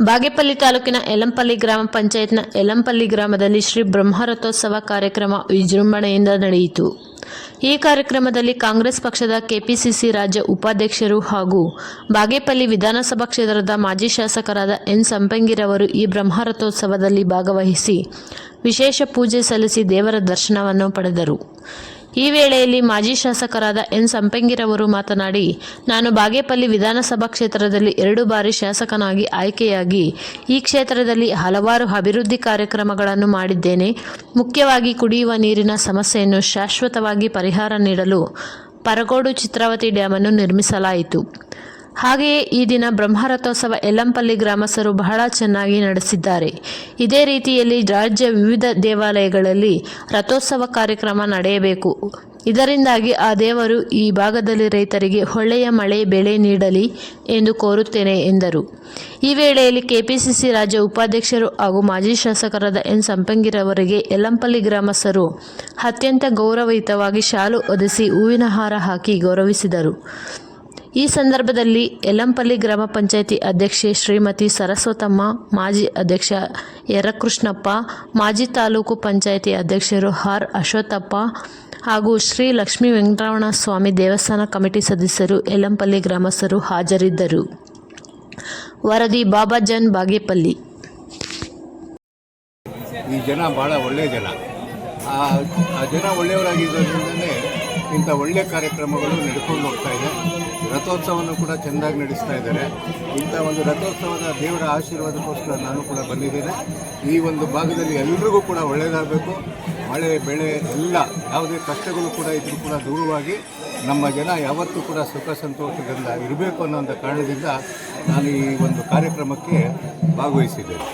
ಬಾಗೇಪಲ್ಲಿ ತಾಲೂಕಿನ ಯಲಂಪಲ್ಲಿ ಗ್ರಾಮ ಪಂಚಾಯತ್ನ ಯಲಂಪಲ್ಲಿ ಗ್ರಾಮದಲ್ಲಿ ಶ್ರೀ ಬ್ರಹ್ಮರಥೋತ್ಸವ ಕಾರ್ಯಕ್ರಮ ವಿಜೃಂಭಣೆಯಿಂದ ನಡೆಯಿತು. ಈ ಕಾರ್ಯಕ್ರಮದಲ್ಲಿ ಕಾಂಗ್ರೆಸ್ ಪಕ್ಷದ ಕೆಪಿಸಿಸಿ ರಾಜ್ಯ ಉಪಾಧ್ಯಕ್ಷರು ಹಾಗೂ ಬಾಗೇಪಲ್ಲಿ ವಿಧಾನಸಭಾ ಕ್ಷೇತ್ರದ ಮಾಜಿ ಶಾಸಕರಾದ ಎನ್ ಸಂಪಂಗಿರವರು ಈ ಬ್ರಹ್ಮರಥೋತ್ಸವದಲ್ಲಿ ಭಾಗವಹಿಸಿ ವಿಶೇಷ ಪೂಜೆ ಸಲ್ಲಿಸಿ ದೇವರ ದರ್ಶನವನ್ನು ಪಡೆದರು. ಈ ವೇಳೆಯಲ್ಲಿ ಮಾಜಿ ಶಾಸಕರಾದ ಎನ್ ಸಂಪಂಗಿರವರು ಮಾತನಾಡಿ, ನಾನು ಬಾಗೇಪಲ್ಲಿ ವಿಧಾನಸಭಾ ಕ್ಷೇತ್ರದಲ್ಲಿ 2 ಬಾರಿ ಶಾಸಕನಾಗಿ ಆಯ್ಕೆಯಾಗಿ ಈ ಕ್ಷೇತ್ರದಲ್ಲಿ ಹಲವಾರು ಅಭಿವೃದ್ಧಿ ಕಾರ್ಯಕ್ರಮಗಳನ್ನು ಮಾಡಿದ್ದೇನೆ. ಮುಖ್ಯವಾಗಿ ಕುಡಿಯುವ ನೀರಿನ ಸಮಸ್ಯೆಯನ್ನು ಶಾಶ್ವತವಾಗಿ ಪರಿಹಾರ ನೀಡಲು ಪರಗೋಡು ಚಿತ್ರಾವತಿ ಡ್ಯಾಮನ್ನು ನಿರ್ಮಿಸಲಾಯಿತು. ಹಾಗೆಯೇ ಈ ದಿನ ಬ್ರಹ್ಮರಥೋತ್ಸವ ಯಲಂಪಲ್ಲಿ ಗ್ರಾಮಸ್ಥರು ಬಹಳ ಚೆನ್ನಾಗಿ ನಡೆಸಿದ್ದಾರೆ. ಇದೇ ರೀತಿಯಲ್ಲಿ ರಾಜ್ಯ ವಿವಿಧ ದೇವಾಲಯಗಳಲ್ಲಿ ರಥೋತ್ಸವ ಕಾರ್ಯಕ್ರಮ ನಡೆಯಬೇಕು. ಇದರಿಂದಾಗಿ ಆ ದೇವರು ಈ ಭಾಗದಲ್ಲಿ ರೈತರಿಗೆ ಒಳ್ಳೆಯ ಮಳೆ ಬೆಳೆ ನೀಡಲಿ ಎಂದು ಕೋರುತ್ತೇನೆ ಎಂದರು. ಈ ವೇಳೆಯಲ್ಲಿ ಕೆಪಿಸಿಸಿ ರಾಜ್ಯ ಉಪಾಧ್ಯಕ್ಷರು ಹಾಗೂ ಮಾಜಿ ಶಾಸಕರಾದ ಎನ್ ಸಂಪಂಗಿರವರಿಗೆ ಯಲಂಪಲ್ಲಿ ಗ್ರಾಮಸ್ಥರು ಅತ್ಯಂತ ಗೌರವಯುತವಾಗಿ ಶಾಲು ಹೊದಿಸಿ ಹೂವಿನ ಹಾರ ಹಾಕಿ ಗೌರವಿಸಿದರು. ಈ ಸಂದರ್ಭದಲ್ಲಿ ಯಲಂಪಲ್ಲಿ ಗ್ರಾಮ ಪಂಚಾಯಿತಿ ಅಧ್ಯಕ್ಷೆ ಶ್ರೀಮತಿ ಸರಸ್ವತಮ್ಮ, ಮಾಜಿ ಅಧ್ಯಕ್ಷ ಯರಕೃಷ್ಣಪ್ಪ, ಮಾಜಿ ತಾಲೂಕು ಪಂಚಾಯಿತಿ ಅಧ್ಯಕ್ಷರು ಆರ್ ಅಶ್ವತ್ಥಪ್ಪ ಹಾಗೂ ಶ್ರೀ ಲಕ್ಷ್ಮೀ ವೆಂಕಟರಮಣ ಸ್ವಾಮಿ ದೇವಸ್ಥಾನ ಕಮಿಟಿ ಸದಸ್ಯರು, ಯಲಂಪಲ್ಲಿ ಗ್ರಾಮಸ್ಥರು ಹಾಜರಿದ್ದರು. ವರದಿ ಬಾಬಾಜಾನ್, ಬಾಗೇಪಲ್ಲಿ. ಈ ಜನ ಭಾಳ ಒಳ್ಳೆಯ ಜನ. ಆ ಜನ ಒಳ್ಳೆಯವರಾಗಿರೋದ್ರಿಂದಲೇ ಇಂಥ ಒಳ್ಳೆಯ ಕಾರ್ಯಕ್ರಮಗಳು ನಡ್ಕೊಂಡು ಹೋಗ್ತಾ ಇದೆ. ರಥೋತ್ಸವವನ್ನು ಕೂಡ ಚೆಂದಾಗಿ ನಡೆಸ್ತಾ ಇದ್ದಾರೆ. ಇಂಥ ಒಂದು ರಥೋತ್ಸವದ ದೇವರ ಆಶೀರ್ವಾದಕ್ಕೋಸ್ಕರ ನಾನು ಕೂಡ ಬಂದಿದ್ದೇನೆ. ಈ ಒಂದು ಭಾಗದಲ್ಲಿ ಎಲ್ರಿಗೂ ಕೂಡ ಒಳ್ಳೆಯದಾಗಬೇಕು. ಮಳೆ ಬೆಳೆ ಎಲ್ಲ ಯಾವುದೇ ಕಷ್ಟಗಳು ಕೂಡ ಇದ್ರೂ ಕೂಡ ದೂರವಾಗಿ ನಮ್ಮ ಜನ ಯಾವತ್ತೂ ಕೂಡ ಸುಖ ಸಂತೋಷದಿಂದ ಇರಬೇಕು ಅನ್ನೋಂಥ ಕಾರಣದಿಂದ ನಾನು ಈ ಒಂದು ಕಾರ್ಯಕ್ರಮಕ್ಕೆ ಭಾಗವಹಿಸಿದ್ದೇನೆ.